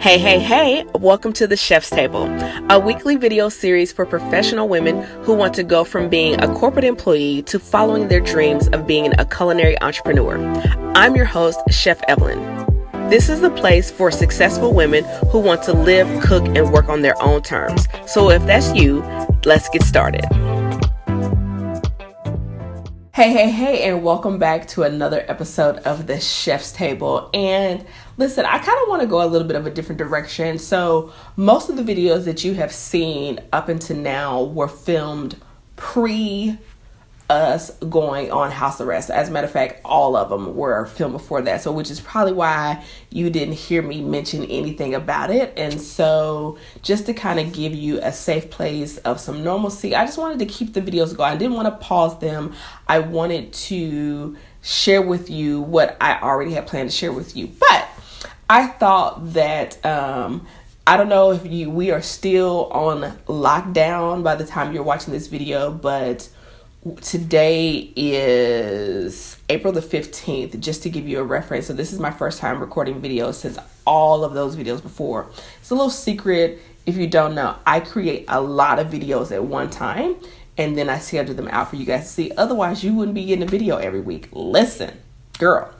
Hey, welcome to the Chef's Table, a weekly video series for professional women who want to go from being a corporate employee to following their dreams of being a culinary entrepreneur. I'm your host, Chef Evelyn. This is the place for successful women who want to live, cook, and work on their own terms. So if that's you, let's get started. Hey, and welcome back to another episode of the Chef's Table. And listen, I kind of want to go a little bit of a different direction. So most of the videos that you have seen up until now were filmed pre us going on house arrest. As a matter of fact, all of them were filmed before that. So which is probably why you didn't hear me mention anything about it. And so just to kind of give you a safe place of some normalcy, I just wanted to keep the videos going. I didn't want to pause them. I wanted to share with you what I already had planned to share with you. But I thought that, I don't know if we are still on lockdown by the time you're watching this video, but today is April the 15th, just to give you a reference. So this is my first time recording videos since all of those videos before. It's a little secret if you don't know. I create a lot of videos at one time and then I schedule them out for you guys to see. Otherwise, you wouldn't be getting a video every week. Listen, girl.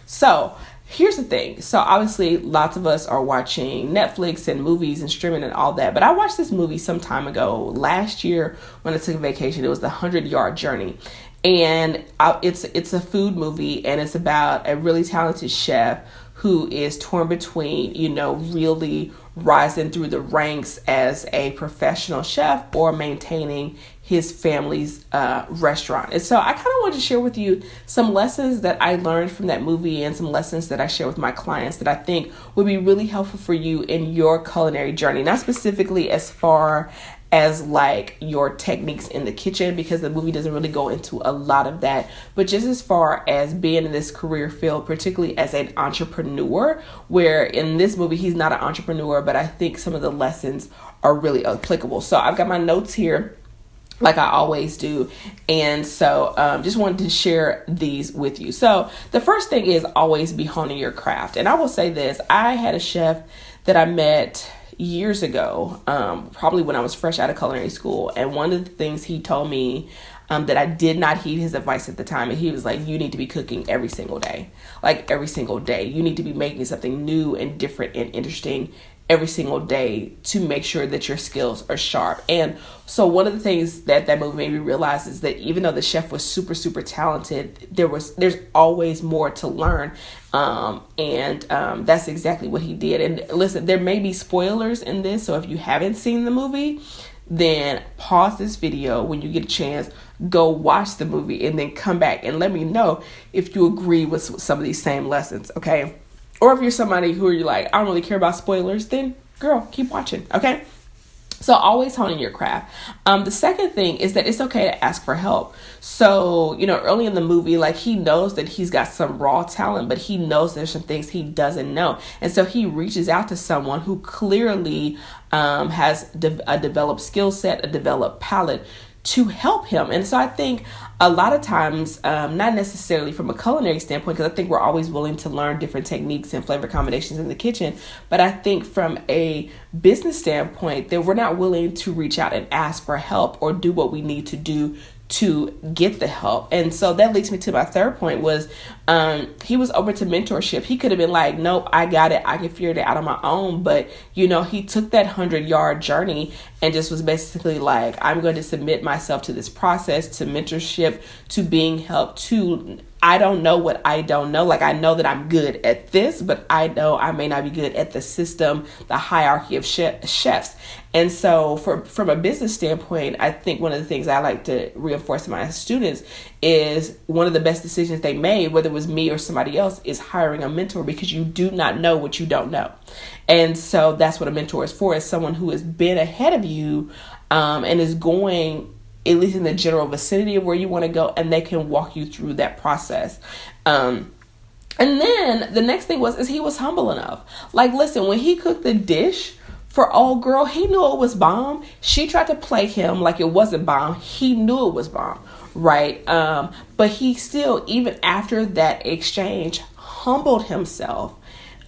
So here's the thing. So obviously lots of us are watching Netflix and movies and streaming and all that. But I watched this movie some time ago, last year when I took a vacation. It was the 100-Yard Journey. And it's a food movie, and it's about a really talented chef who is torn between, really rising through the ranks as a professional chef or maintaining his family's restaurant. And so I kind of wanted to share with you some lessons that I learned from that movie and some lessons that I share with my clients that I think would be really helpful for you in your culinary journey. Not specifically as far as like your techniques in the kitchen, because the movie doesn't really go into a lot of that, but just as far as being in this career field, particularly as an entrepreneur, where in this movie, he's not an entrepreneur, but I think some of the lessons are really applicable. So I've got my notes here, like I always do. And so just wanted to share these with you. So the first thing is always be honing your craft. And I will say this, I had a chef that I met years ago, probably when I was fresh out of culinary school. And one of the things he told me that I did not heed his advice at the time. And he was like, you need to be cooking every single day, like every single day. You need to be making something new and different and interesting every single day to make sure that your skills are sharp. And so one of the things that movie made me realize is that even though the chef was super, super talented, there's always more to learn. And that's exactly what he did. And listen, there may be spoilers in this. So if you haven't seen the movie, then pause this video when you get a chance, go watch the movie, and then come back and let me know if you agree with some of these same lessons. Okay. Or if you're somebody who you're like, I don't really care about spoilers, then girl, keep watching. Okay. So always honing your craft. The second thing is that it's okay to ask for help. So, early in the movie, like he knows that he's got some raw talent, but he knows there's some things he doesn't know. And so he reaches out to someone who clearly has a developed skill set, a developed palate to help him. And so I think a lot of times, not necessarily from a culinary standpoint, because I think we're always willing to learn different techniques and flavor combinations in the kitchen. But I think from a business standpoint, that we're not willing to reach out and ask for help or do what we need to do to get the help. And so that leads me to my third point was he was open to mentorship. He could have been like, nope, I got it. I can figure it out on my own. But, he took that 100-yard journey and just was basically like, I'm going to submit myself to this process, to mentorship, to being helped, to I don't know what I don't know. Like I know that I'm good at this, but I know I may not be good at the system, the hierarchy of chefs. And so from a business standpoint, I think one of the things I like to reinforce to my students is one of the best decisions they made, whether it was me or somebody else, is hiring a mentor, because you do not know what you don't know. And so that's what a mentor is for, is someone who has been ahead of you and is going at least in the general vicinity of where you want to go, and they can walk you through that process. And then the next thing is he was humble enough. Like, listen, when he cooked the dish for old girl, he knew it was bomb. She tried to play him like it wasn't bomb. He knew it was bomb, right? But he still, even after that exchange, humbled himself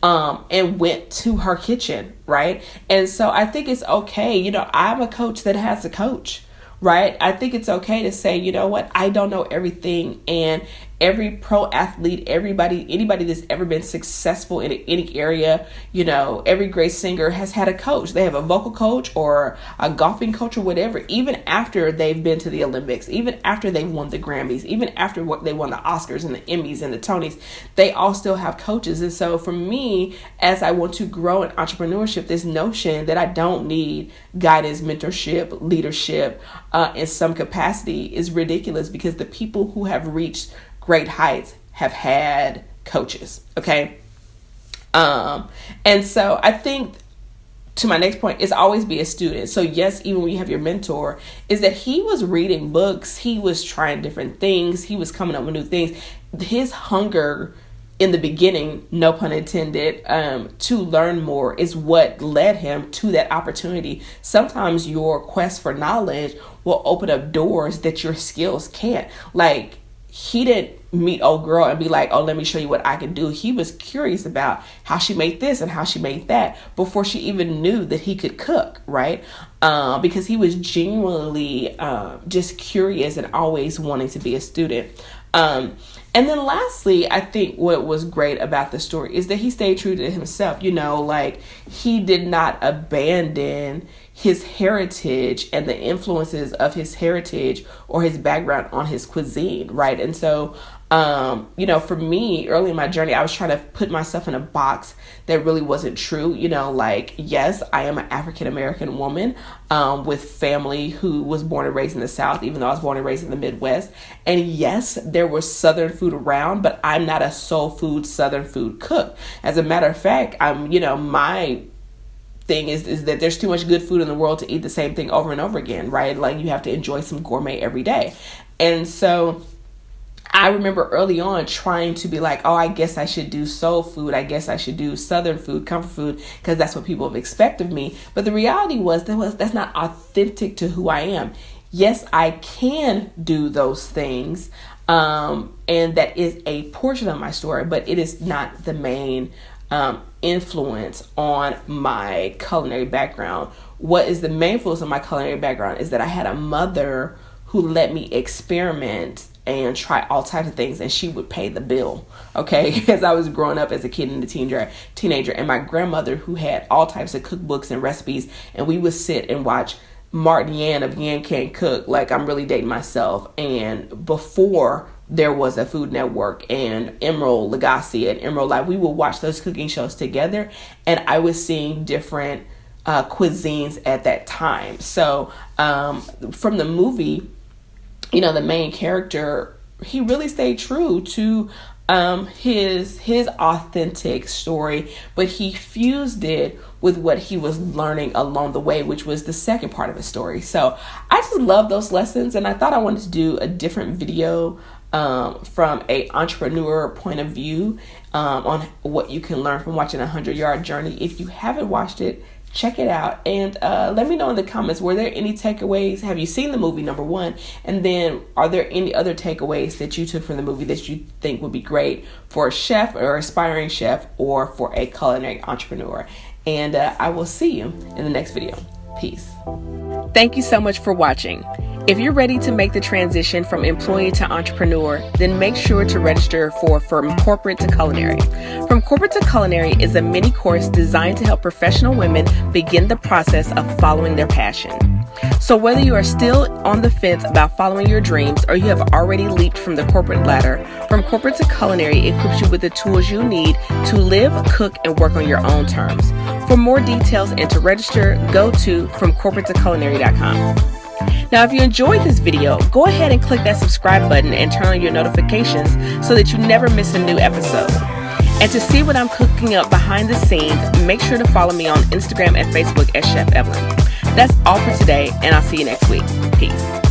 and went to her kitchen, right? And so I think it's okay. You know, I'm a coach that has a coach, right? I think it's okay to say, you know what, I don't know everything. And every pro athlete, anybody that's ever been successful in any area, you know, every great singer has had a coach. They have a vocal coach or a golfing coach or whatever, even after they've been to the Olympics, even after they won the Grammys, even after they won the Oscars and the Emmys and the Tonys, they all still have coaches. And so for me, as I want to grow in entrepreneurship, this notion that I don't need guidance, mentorship, leadership in some capacity is ridiculous, because the people who have reached great heights have had coaches. Okay. And so I think, to my next point, is always be a student. So yes, even when you have your mentor, is that he was reading books, he was trying different things, he was coming up with new things. His hunger in the beginning, no pun intended, to learn more is what led him to that opportunity. Sometimes your quest for knowledge will open up doors that your skills can't. Like, he didn't meet old girl and be like, oh, let me show you what I can do. He was curious about how she made this and how she made that before she even knew that he could cook, right? Because he was genuinely just curious and always wanting to be a student. And then lastly, I think what was great about the story is that he stayed true to himself. You know, like, he did not abandon his heritage and the influences of his heritage or his background on his cuisine, right? And so, you know, for me, early in my journey, I was trying to put myself in a box that really wasn't true. You know, like, yes, I am an African-American woman with family who was born and raised in the South, even though I was born and raised in the Midwest. And yes, there was Southern food around, but I'm not a soul food, Southern food cook. As a matter of fact, my thing is that there's too much good food in the world to eat the same thing over and over again, right? Like, you have to enjoy some gourmet every day. And so I remember early on trying to be like, oh, I guess I should do soul food. I guess I should do Southern food, comfort food, because that's what people have expected of me. But the reality was that's not authentic to who I am. Yes, I can do those things. And that is a portion of my story, but it is not the main influence on my culinary background. What is the main influence on my culinary background is that I had a mother who let me experiment and try all types of things, and she would pay the bill, okay, as I was growing up as a kid and a teenager, and my grandmother, who had all types of cookbooks and recipes, and we would sit and watch Martin Yan of Yan Can Cook, like, I'm really dating myself, and before there was a Food Network and Emerald Lagasse and Emerald Live, we would watch those cooking shows together, and I was seeing different cuisines at that time. So from the movie, you know, the main character, he really stayed true to his authentic story, but he fused it with what he was learning along the way, which was the second part of his story. So I just love those lessons, and I thought I wanted to do a different video from a entrepreneur point of view on what you can learn from watching 100-Yard Journey. If you haven't watched it, check it out, and let me know in the comments, were there any takeaways? Have you seen the movie, number one? And then, are there any other takeaways that you took from the movie that you think would be great for a chef or aspiring chef or for a culinary entrepreneur? And I will see you in the next video. Peace. Thank you so much for watching. If you're ready to make the transition from employee to entrepreneur, then make sure to register for From Corporate to Culinary. From Corporate to Culinary is a mini course designed to help professional women begin the process of following their passion. So whether you are still on the fence about following your dreams or you have already leaped from the corporate ladder, From Corporate to Culinary equips you with the tools you need to live, cook, and work on your own terms. For more details and to register, go to FromCorporateToCulinary.com. Now, if you enjoyed this video, go ahead and click that subscribe button and turn on your notifications so that you never miss a new episode. And to see what I'm cooking up behind the scenes, make sure to follow me on Instagram and Facebook as Chef Evelyn. That's all for today, and I'll see you next week. Peace.